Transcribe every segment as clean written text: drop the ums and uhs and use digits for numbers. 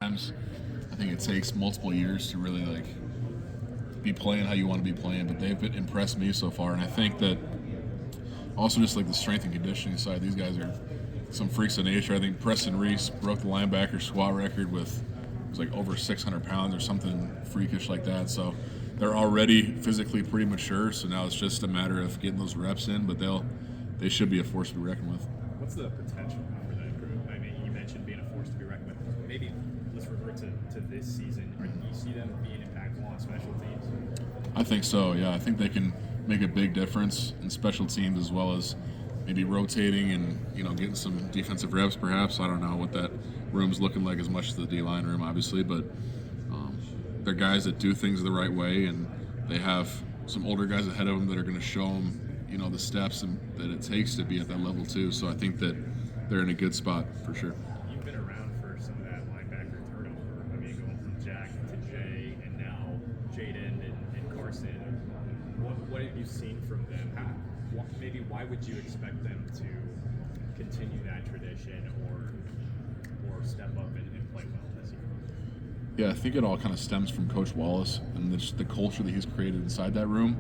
Sometimes I think it takes multiple years to really be playing how you want to be playing, but they've impressed me so far, and I think that also just the strength and conditioning side, these guys are some freaks of nature. I think Preston Reese broke the linebacker squat record with it was over 600 pounds or something freakish like that. So they're already physically pretty mature. So now it's just a matter of getting those reps in, but they should be a force to be reckoned with. What's the potential for that group? I mean, you mentioned being a force to be reckoned with. Maybe let's revert to this season. Do you see them being impactful on special teams? I think so, yeah. I think they can make a big difference in special teams as well as maybe rotating and, getting some defensive reps perhaps. I don't know what that room's looking like as much as the D-line room, obviously, but they're guys that do things the right way, and they have some older guys ahead of them that are going to show them, the steps that it takes to be at that level too. So I think that they're in a good spot for sure. You've been around for some of that linebacker turnover. I mean, going from Jack to Jay and now Jaden and Carson. What have you seen from them? Maybe why would you expect them to continue that tradition or step up and play well this year? Yeah, I think it all kind of stems from Coach Wallace and the culture that he's created inside that room.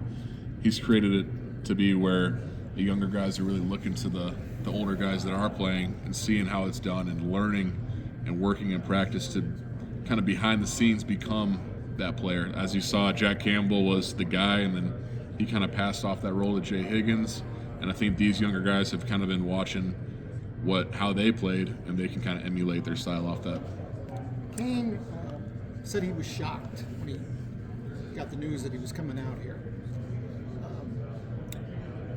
He's created it to be where the younger guys are really looking to the older guys that are playing and seeing how it's done and learning and working in practice to kind of behind the scenes become that player. As you saw, Jack Campbell was the guy, and then he kind of passed off that role to Jay Higgins. And I think these younger guys have kind of been watching how they played, and they can kind of emulate their style off that. Kane said he was shocked when he got the news that he was coming out here.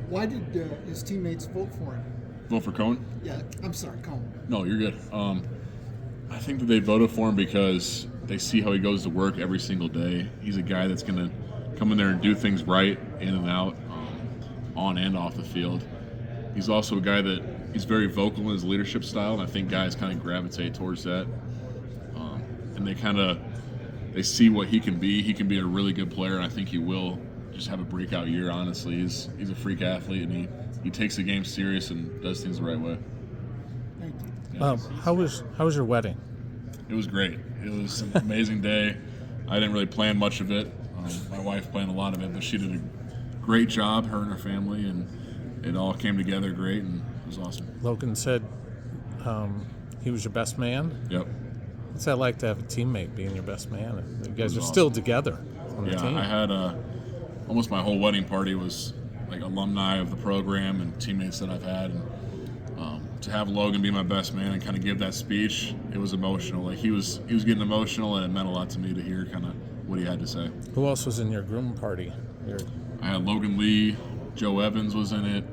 Why did his teammates vote for him? Vote for Cohen? Yeah, I'm sorry, Cohen. No, you're good. I think that they voted for him because they see how he goes to work every single day. He's a guy that's going to come in there and do things right in and out, on and off the field. He's also a guy that he's very vocal in his leadership style, and I think guys kind of gravitate towards that. And they see what he can be. He can be a really good player, and I think he will just have a breakout year, honestly. He's a freak athlete, and he takes the game serious and does things the right way. Thank you. Yeah. How was your wedding? It was great. It was an amazing day. I didn't really plan much of it. My wife planned a lot of it, but she did a great job, her and her family, and it all came together great, and it was awesome. Logan said he was your best man. Yep. What's that like to have a teammate being your best man? You guys are awesome. still together on the Yeah, team. I had almost my whole wedding party was alumni of the program and teammates that I've had, and to have Logan be my best man and kind of give that speech, it was emotional. He was getting emotional, and it meant a lot to me to hear kind of what he had to say. Who else was in your groom party? I had Logan Lee, Joe Evans was in it,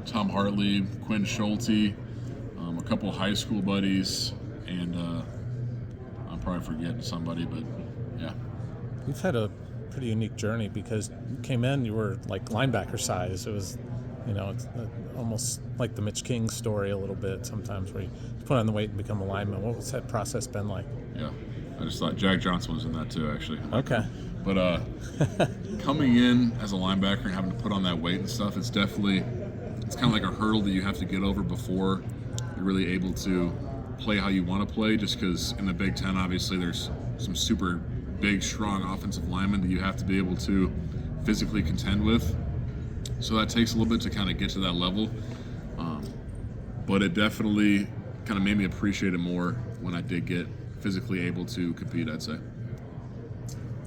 Tom Hartley, Quinn Schulte, a couple high school buddies, and I'm probably forgetting somebody, but yeah. You've had a pretty unique journey because you came in, you were like linebacker size. It was, it's almost like the Mitch King story a little bit sometimes, where you put on the weight and become a lineman. What was that process been like? Yeah, I just thought Jack Johnson was in that too, actually. Okay. But coming in as a linebacker and having to put on that weight and stuff, it's kind of like a hurdle that you have to get over before you're really able to play how you want to play, just because in the Big Ten, obviously, there's some super big, strong offensive linemen that you have to be able to physically contend with. So that takes a little bit to kind of get to that level. But it definitely kind of made me appreciate it more when I did get physically able to compete, I'd say.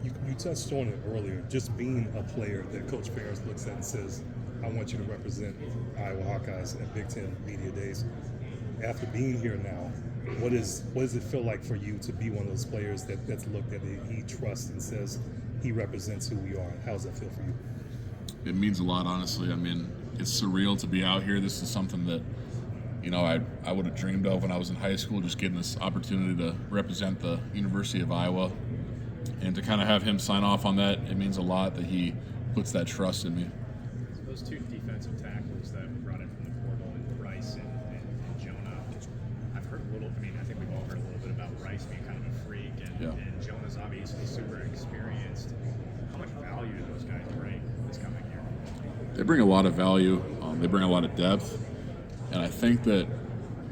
You touched on it earlier, just being a player that Coach Ferris looks at and says, I want you to represent Iowa Hawkeyes at Big Ten Media Days. After being here now, what does it feel like for you to be one of those players that's looked at, that he trusts and says he represents who we are? How does that feel for you? It means a lot, honestly. I mean, it's surreal to be out here. This is something that, I would have dreamed of when I was in high school, just getting this opportunity to represent the University of Iowa. And to kind of have him sign off on that, it means a lot that he puts that trust in me. Those two defensive tackles that we brought in from the portal, and Bryce and Jonah, I've heard a little, I think we've all heard a little bit about Bryce being kind of a freak, and Jonah's obviously super experienced. How much value do those guys bring this coming year? They bring a lot of value. They bring a lot of depth. And I think that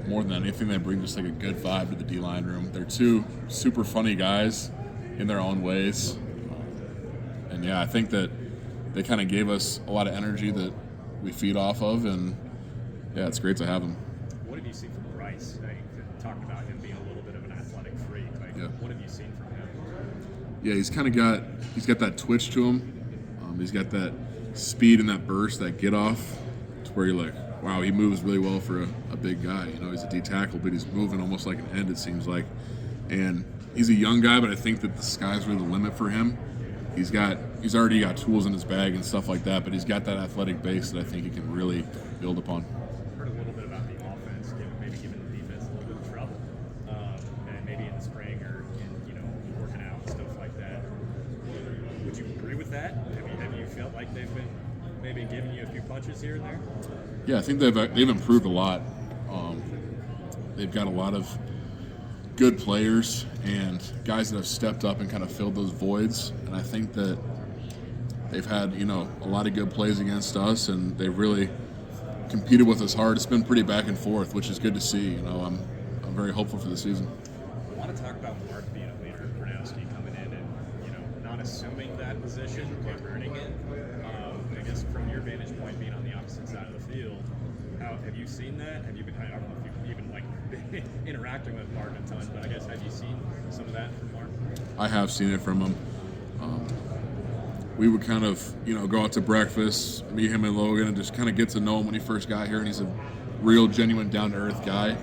more than anything, they bring just like a good vibe to the D-line room. They're two super funny guys in their own ways. And yeah, I think that they kind of gave us a lot of energy that we feed off of, and yeah, it's great to have them. What have you seen from Bryce? Like, talking about him being a little bit of an athletic freak. Like, Yeah. what have you seen from him? Yeah, he's got that twitch to him. He's got that speed and that burst, that get off, to where you're like, wow, he moves really well for a big guy. You know, he's a D tackle, but he's moving almost like an end, it seems like. And he's a young guy, but I think that the sky's really the limit for him. He's already got tools in his bag and stuff like that, but he's got that athletic base that I think he can really build upon. Heard a little bit about the offense, maybe giving the defense a little bit of trouble, and maybe in the spring or in working out and stuff like that. Would you agree with that? Have you felt like they've been maybe giving you a few punches here and there? Yeah, I think they've improved a lot. They've got a lot of good players and guys that have stepped up and kind of filled those voids. And I think that they've had, a lot of good plays against us, and they've really competed with us hard. It's been pretty back and forth, which is good to see. I'm very hopeful for the season. I want to talk about Mark being a leader, Gronowski coming in and, not assuming that position, but earning it. I guess from your vantage point, being on the opposite side of the field, have you seen that? Have you been, I don't know if you've even been interacting with Mark a ton, but I guess have you seen some of that from Mark? I have seen it from him. We would kind of, go out to breakfast, meet him and Logan, and just kind of get to know him when he first got here. And he's a real, genuine, down-to-earth guy,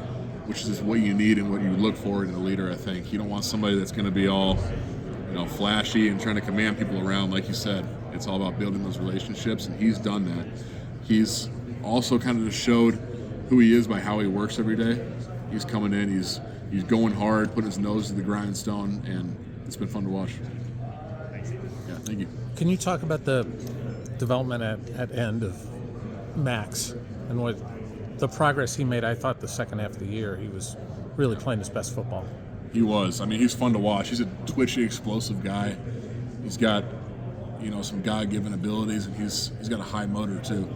which is what you need and what you look for in a leader, I think. You don't want somebody that's going to be all, flashy and trying to command people around. Like you said, it's all about building those relationships, and he's done that. He's also kind of just showed who he is by how he works every day. He's coming in, he's going hard, putting his nose to the grindstone, and it's been fun to watch. Yeah, thank you. Can you talk about the development at end of Max and what the progress he made? I thought the second half of the year he was really playing his best football. He was. I mean, he's fun to watch. He's a twitchy, explosive guy. He's got, some God-given abilities, and he's got a high motor too.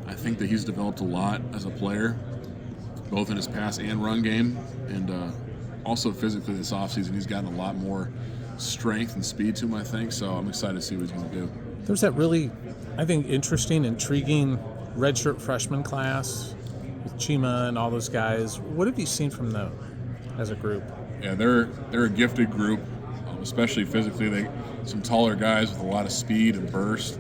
I think that he's developed a lot as a player, both in his pass and run game, and also physically this offseason. He's gotten a lot more strength and speed to him, I think, so I'm excited to see what he's going to do. There's that really, I think, interesting, intriguing redshirt freshman class with Chima and all those guys. What have you seen from them as a group? Yeah, they're a gifted group, especially physically. Some taller guys with a lot of speed and burst.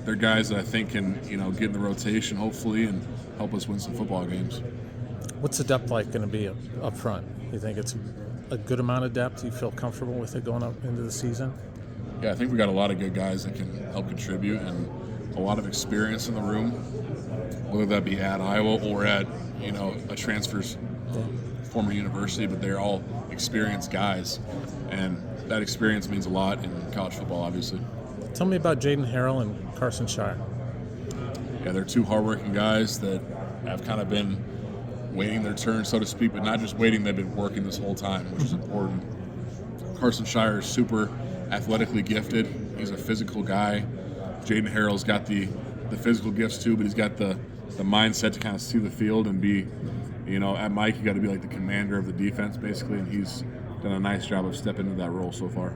They're guys that I think can, get in the rotation, hopefully, and help us win some football games. What's the depth like going to be up front? You think it's a good amount of depth? You feel comfortable with it going up into the season? Yeah, I think we got a lot of good guys that can help contribute, and a lot of experience in the room, whether that be at Iowa or at, a transfer's former university, but they're all experienced guys, and that experience means a lot in college football, obviously. Tell me about Jaden Harrell and Carson Shire. Yeah, they're two hardworking guys that have kind of been waiting their turn, so to speak, but not just waiting, they've been working this whole time, which is important. Carson Shire is super athletically gifted. He's a physical guy. Jaden Harrell's got the physical gifts too, but he's got the mindset to kind of see the field and be, at Mike, you got to be like the commander of the defense, basically, and he's done a nice job of stepping into that role so far.